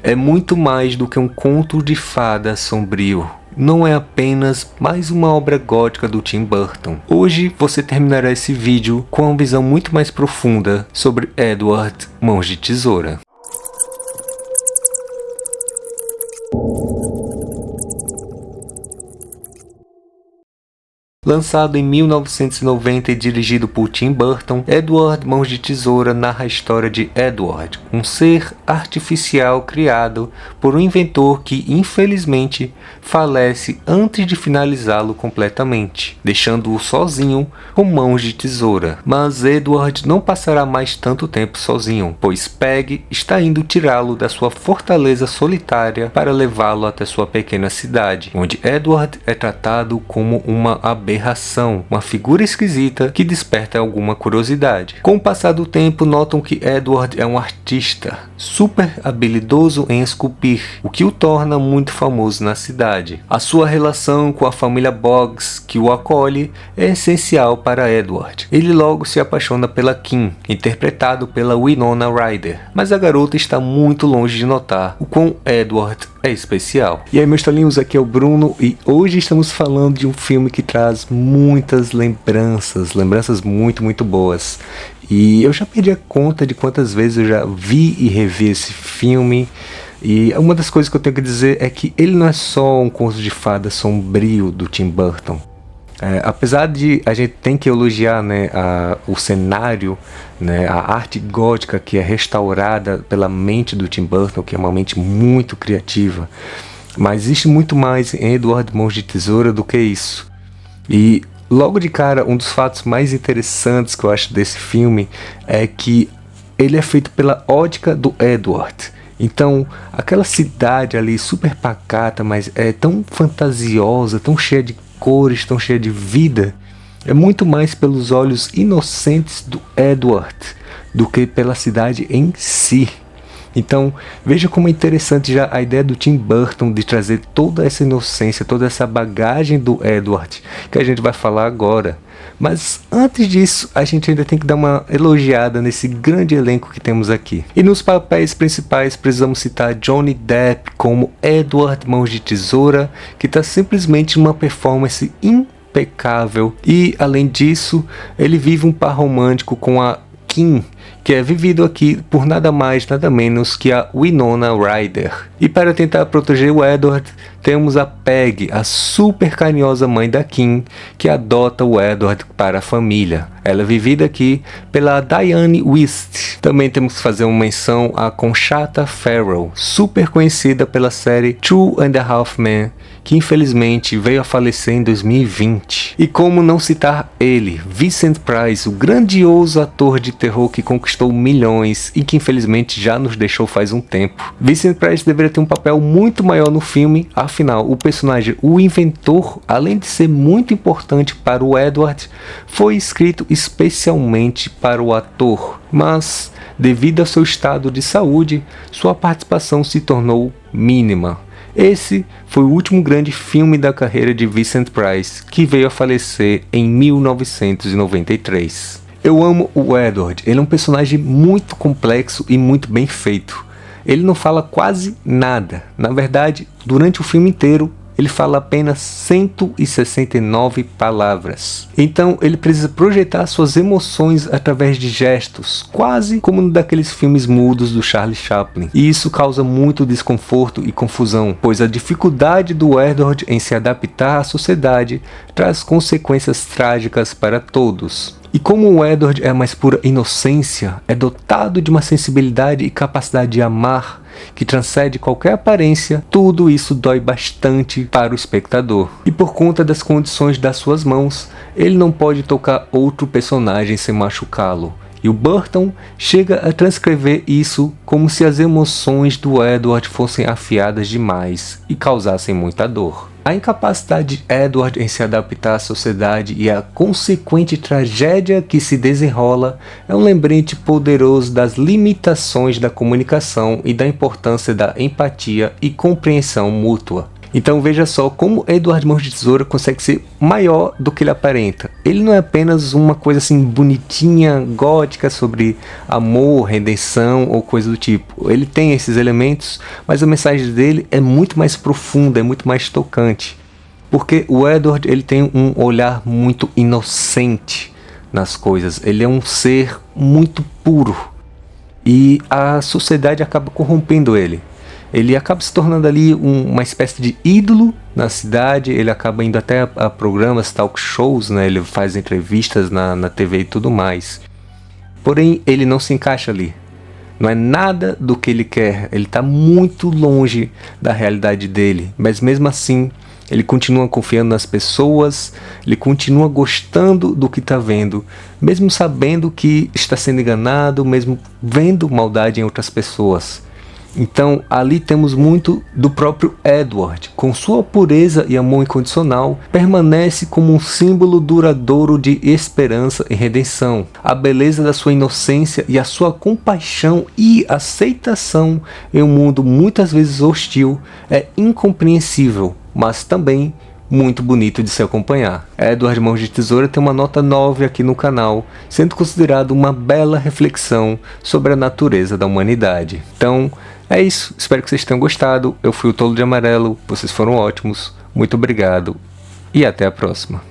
é muito mais do que um conto de fada sombrio. Não é apenas mais uma obra gótica do Tim Burton. Hoje você terminará esse vídeo com uma visão muito mais profunda sobre Edward Mãos de Tesoura. Lançado em 1990 e dirigido por Tim Burton, Edward Mãos de Tesoura narra a história de Edward, um ser artificial criado por um inventor que, infelizmente, falece antes de finalizá-lo completamente, deixando-o sozinho com mãos de tesoura. Mas Edward não passará mais tanto tempo sozinho, pois Peg está indo tirá-lo da sua fortaleza solitária para levá-lo até sua pequena cidade, onde Edward é tratado como uma aberração, uma figura esquisita que desperta alguma curiosidade. Com o passar do tempo, notam que Edward é um artista super habilidoso em esculpir, o que o torna muito famoso na cidade. A sua relação com a família Boggs, que o acolhe, é essencial para Edward. Ele logo se apaixona pela Kim, interpretado pela Winona Ryder, mas a garota está muito longe de notar o quão Edward é especial. E aí, meus talinhos, aqui é o Bruno e hoje estamos falando de um filme que traz muitas lembranças muito boas. E eu já perdi a conta de quantas vezes eu já vi e revi esse filme. E uma das coisas que eu tenho que dizer é que ele não é só um conto de fada sombrio do Tim Burton. Apesar de a gente tem que elogiar, né, o cenário, né, a arte gótica que é restaurada pela mente do Tim Burton, que é uma mente muito criativa, mas existe muito mais em Edward Mãos de Tesoura do que isso. E logo de cara, um dos fatos mais interessantes que eu acho desse filme é que ele é feito pela ótica do Edward. Então, aquela cidade ali super pacata, mas é tão fantasiosa, tão cheia de cores, tão cheia de vida, é muito mais pelos olhos inocentes do Edward do que pela cidade em si. Então, veja como é interessante já a ideia do Tim Burton de trazer toda essa inocência, toda essa bagagem do Edward, que a gente vai falar agora. Mas antes disso, a gente ainda tem que dar uma elogiada nesse grande elenco que temos aqui. E nos papéis principais precisamos citar Johnny Depp como Edward Mãos de Tesoura, que está simplesmente uma performance impecável. E além disso, ele vive um par romântico com a Kim, que é vivido aqui por nada mais, nada menos que a Winona Ryder. E para tentar proteger o Edward, temos a Peg, a super carinhosa mãe da Kim, que adota o Edward para a família. Ela é vivida aqui pela Diane Wist. Também temos que fazer uma menção a Conchata Ferrell, super conhecida pela série Two and a Half Men, que infelizmente veio a falecer em 2020. E como não citar ele, Vincent Price, o grandioso ator de terror que conquistou milhões e que infelizmente já nos deixou faz um tempo. Vincent Price deveria ter um papel muito maior no filme, afinal o personagem, o inventor, além de ser muito importante para o Edward, foi escrito especialmente para o ator, mas devido ao seu estado de saúde, sua participação se tornou mínima. Esse foi o último grande filme da carreira de Vincent Price, que veio a falecer em 1993. Eu amo o Edward, ele é um personagem muito complexo e muito bem feito. Ele não fala quase nada, na verdade, durante o filme inteiro, ele fala apenas 169 palavras. Então ele precisa projetar suas emoções através de gestos, quase como no daqueles filmes mudos do Charlie Chaplin. E isso causa muito desconforto e confusão, pois a dificuldade do Edward em se adaptar à sociedade traz consequências trágicas para todos. E como o Edward é a mais pura inocência, é dotado de uma sensibilidade e capacidade de amar que transcende qualquer aparência, tudo isso dói bastante para o espectador. E por conta das condições das suas mãos, ele não pode tocar outro personagem sem machucá-lo. E o Burton chega a transcrever isso como se as emoções do Edward fossem afiadas demais e causassem muita dor. A incapacidade de Edward em se adaptar à sociedade e a consequente tragédia que se desenrola é um lembrete poderoso das limitações da comunicação e da importância da empatia e compreensão mútua. Então veja só como Edward Mãos de Tesoura consegue ser maior do que ele aparenta. Ele não é apenas uma coisa assim bonitinha, gótica, sobre amor, redenção ou coisa do tipo. Ele tem esses elementos, mas a mensagem dele é muito mais profunda, é muito mais tocante. Porque o Edward, ele tem um olhar muito inocente nas coisas. Ele é um ser muito puro. E a sociedade acaba corrompendo ele. Ele acaba se tornando ali uma espécie de ídolo na cidade, ele acaba indo até a programas, talk shows, né? Ele faz entrevistas na TV e tudo mais. Porém, ele não se encaixa ali. Não é nada do que ele quer, ele está muito longe da realidade dele, mas mesmo assim, ele continua confiando nas pessoas, ele continua gostando do que está vendo, mesmo sabendo que está sendo enganado, mesmo vendo maldade em outras pessoas. Então ali temos muito do próprio Edward, com sua pureza e amor incondicional, permanece como um símbolo duradouro de esperança e redenção. A beleza da sua inocência e a sua compaixão e aceitação em um mundo muitas vezes hostil é incompreensível, mas também muito bonito de se acompanhar. Edward Mãos de Tesoura tem uma nota 9 aqui no canal, sendo considerado uma bela reflexão sobre a natureza da humanidade. Então, é isso. Espero que vocês tenham gostado. Eu fui o Tolo de Amarelo, vocês foram ótimos. Muito obrigado e até a próxima.